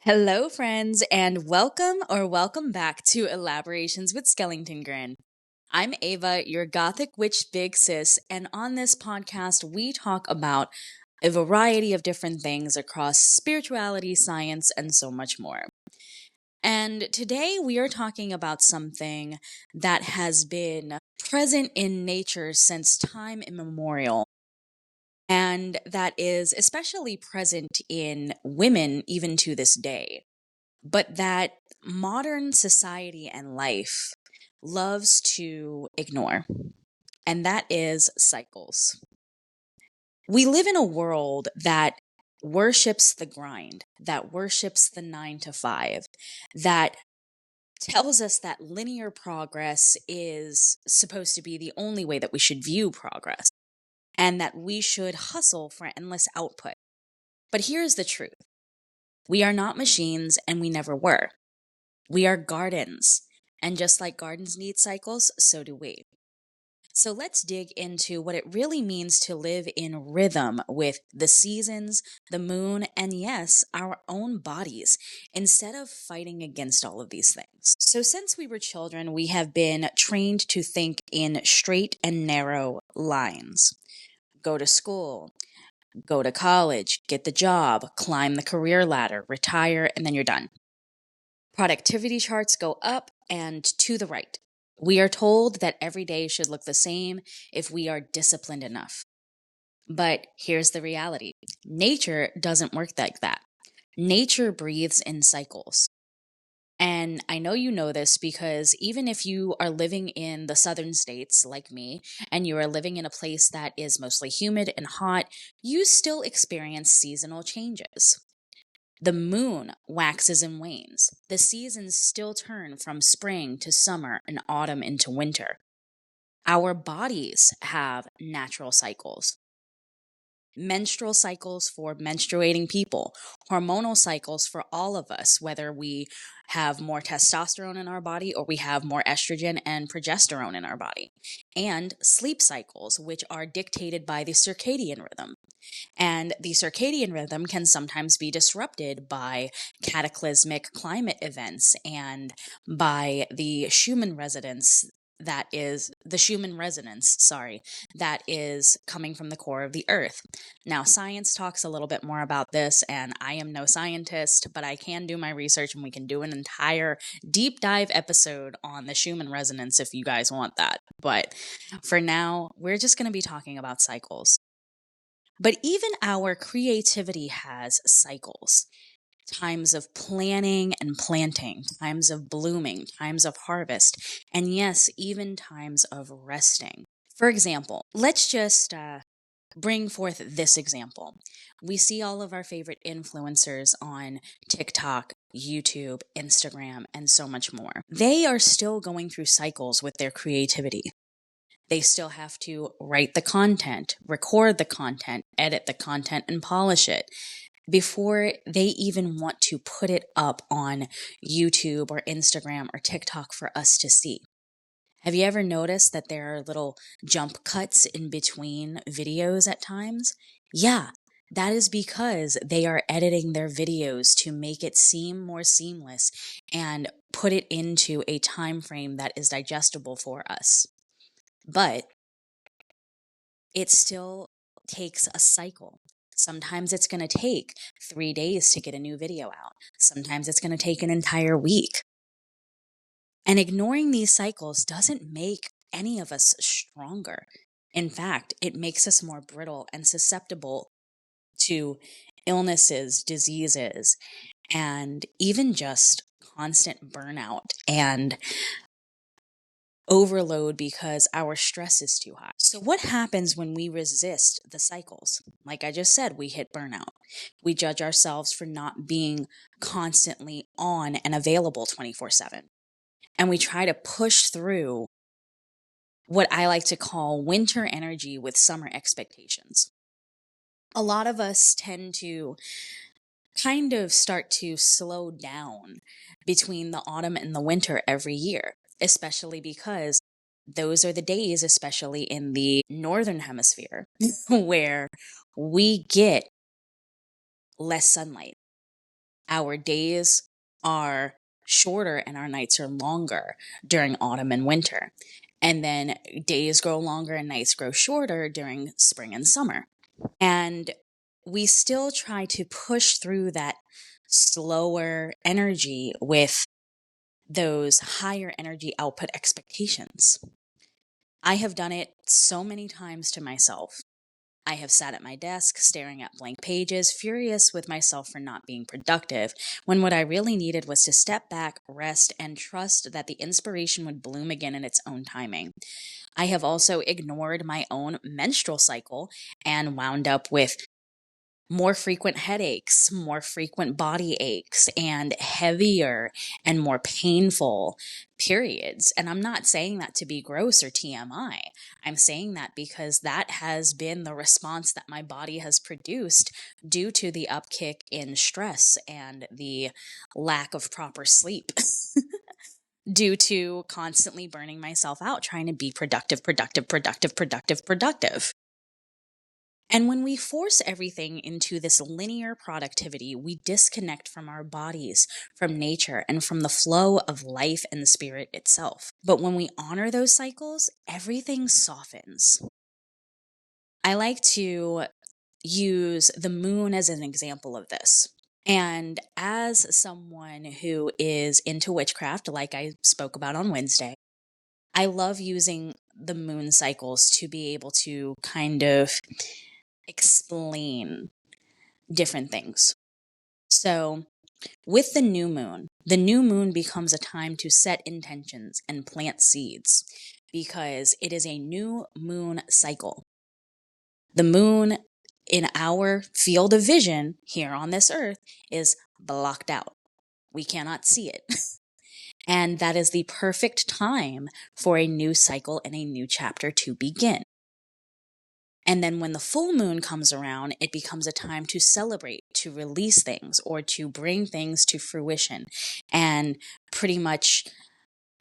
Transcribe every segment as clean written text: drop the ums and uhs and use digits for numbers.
Hello, friends, and welcome back to Elaborations with Skellington Grin. I'm Ava, your gothic witch big sis, and on this podcast, we talk about a variety of different things across spirituality, science, and so much more. And today we are talking about something that has been present in nature since time immemorial, and that is especially present in women even to this day, but that modern society and life loves to ignore, and that is cycles. We live in a world that worships the grind, that worships the 9 to 5, that tells us that linear progress is supposed to be the only way that we should view progress, and that we should hustle for endless output. But here's the truth: we are not machines, and we never were. We are gardens, and just like gardens need cycles, so do we. So let's dig into what it really means to live in rhythm with the seasons, the moon, and yes, our own bodies, instead of fighting against all of these things. So since we were children, we have been trained to think in straight and narrow lines. Go to school, go to college, get the job, climb the career ladder, retire, and then you're done. Productivity charts go up and to the right. We are told that every day should look the same if we are disciplined enough. But here's the reality: nature doesn't work like that. Nature breathes in cycles. And I know you know this because even if you are living in the southern states like me, and you are living in a place that is mostly humid and hot, you still experience seasonal changes. The moon waxes and wanes. The seasons still turn from spring to summer and autumn into winter. Our bodies have natural cycles: menstrual cycles for menstruating people, hormonal cycles for all of us, whether we have more testosterone in our body or we have more estrogen and progesterone in our body, and sleep cycles, which are dictated by the circadian rhythm. And the circadian rhythm can sometimes be disrupted by cataclysmic climate events and by the Schumann resonance, that is coming from the core of the earth. Now, science talks a little bit more about this, and I am no scientist, but I can do my research and we can do an entire deep dive episode on the Schumann resonance if you guys want that. But for now, we're just going to be talking about cycles. But even our creativity has cycles: times of planning and planting, times of blooming, times of harvest, and yes, even times of resting. For example, let's just bring forth this example. We see all of our favorite influencers on TikTok, YouTube, Instagram, and so much more. They are still going through cycles with their creativity. They still have to write the content, record the content, edit the content, and polish it before they even want to put it up on YouTube or Instagram or TikTok for us to see. Have you ever noticed that there are little jump cuts in between videos at times? Yeah, that is because they are editing their videos to make it seem more seamless and put it into a time frame that is digestible for us. But it still takes a cycle. Sometimes it's going to take 3 days to get a new video out. Sometimes it's going to take an entire week. And ignoring these cycles doesn't make any of us stronger. In fact, it makes us more brittle and susceptible to illnesses, diseases, and even just constant burnout and overload because our stress is too high. So, what happens when we resist the cycles? Like I just said, we hit burnout. We judge ourselves for not being constantly on and available 24/7. And we try to push through what I like to call winter energy with summer expectations. A lot of us tend to kind of start to slow down between the autumn and the winter every year, especially because those are the days, especially in the northern hemisphere, where we get less sunlight. Our days are shorter and our nights are longer during autumn and winter. And then days grow longer and nights grow shorter during spring and summer. And we still try to push through that slower energy with those higher energy output expectations. I have done it so many times to myself. I have sat at my desk staring at blank pages, furious with myself for not being productive, when what I really needed was to step back, rest, and trust that the inspiration would bloom again in its own timing. I have also ignored my own menstrual cycle and wound up with more frequent headaches, more frequent body aches, and heavier and more painful periods. And I'm not saying that to be gross or TMI. I'm saying that because that has been the response that my body has produced due to the upkick in stress and the lack of proper sleep. Due to constantly burning myself out, trying to be productive. And when we force everything into this linear productivity, we disconnect from our bodies, from nature, and from the flow of life and the spirit itself. But when we honor those cycles, everything softens. I like to use the moon as an example of this. And as someone who is into witchcraft, like I spoke about on Wednesday, I love using the moon cycles to be able to kind of explain different things. So, with the new moon becomes a time to set intentions and plant seeds because it is a new moon cycle. The moon in our field of vision here on this earth is blocked out. We cannot see it. And that is the perfect time for a new cycle and a new chapter to begin. And then when the full moon comes around, it becomes a time to celebrate, to release things, or to bring things to fruition and pretty much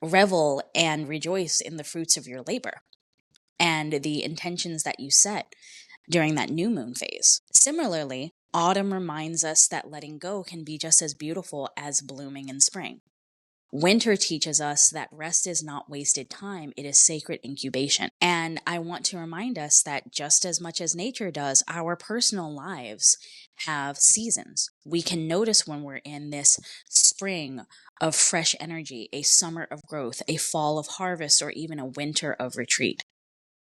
revel and rejoice in the fruits of your labor and the intentions that you set during that new moon phase. Similarly, autumn reminds us that letting go can be just as beautiful as blooming in spring. Winter teaches us that rest is not wasted time, it is sacred incubation. And I want to remind us that just as much as nature does, our personal lives have seasons. We can notice when we're in this spring of fresh energy, a summer of growth, a fall of harvest, or even a winter of retreat.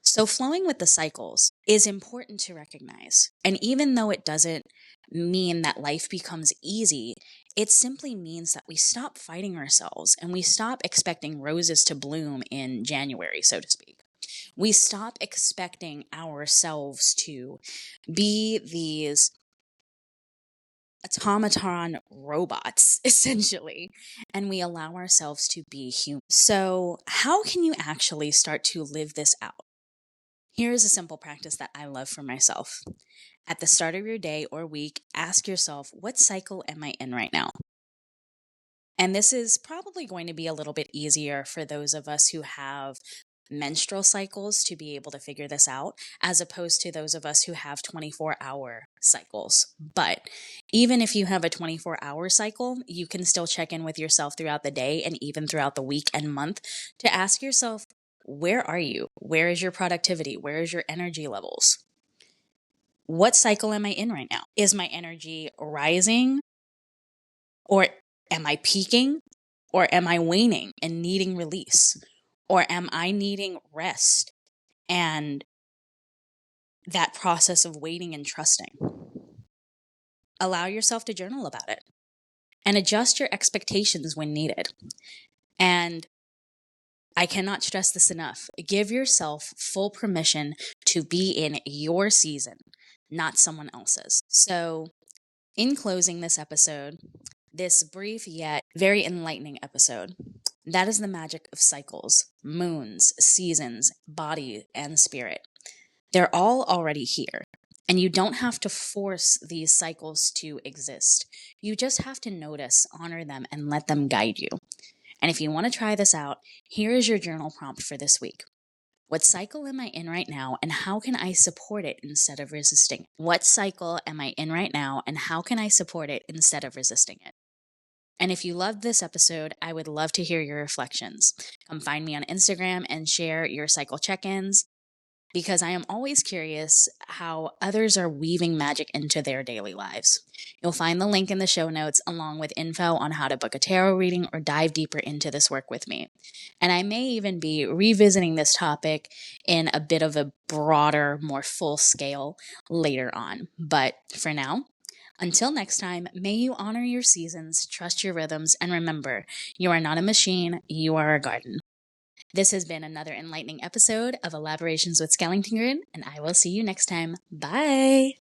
So, flowing with the cycles is important to recognize. And even though it doesn't mean that life becomes easy, it simply means that we stop fighting ourselves and we stop expecting roses to bloom in January, so to speak. We stop expecting ourselves to be these automaton robots, essentially, and we allow ourselves to be human. So, how can you actually start to live this out? Here's a simple practice that I love for myself. At the start of your day or week, ask yourself, what cycle am I in right now? And this is probably going to be a little bit easier for those of us who have menstrual cycles to be able to figure this out, as opposed to those of us who have 24-hour cycles. But even if you have a 24-hour cycle, you can still check in with yourself throughout the day and even throughout the week and month to ask yourself, where are you? Where is your productivity? Where is your energy levels? What cycle am I in right now? Is my energy rising? Or am I peaking? Or am I waning and needing release? Or am I needing rest and that process of waiting and trusting? Allow yourself to journal about it and adjust your expectations when needed. And I cannot stress this enough. Give yourself full permission to be in your season, not someone else's. So, in closing this episode, this brief yet very enlightening episode, that is the magic of cycles, moons, seasons, body, and spirit. They're all already here. And you don't have to force these cycles to exist. You just have to notice, honor them, and let them guide you. And if you want to try this out, here is your journal prompt for this week. What cycle am I in right now, and how can I support it instead of resisting it? What cycle am I in right now, and how can I support it instead of resisting it? And if you loved this episode, I would love to hear your reflections. Come find me on Instagram and share your cycle check ins, because I am always curious how others are weaving magic into their daily lives. You'll find the link in the show notes along with info on how to book a tarot reading or dive deeper into this work with me. And I may even be revisiting this topic in a bit of a broader, more full scale later on. But for now, until next time, may you honor your seasons, trust your rhythms, and remember, you are not a machine, you are a garden. This has been another enlightening episode of Elaborations with Skellington Grin, and I will see you next time. Bye!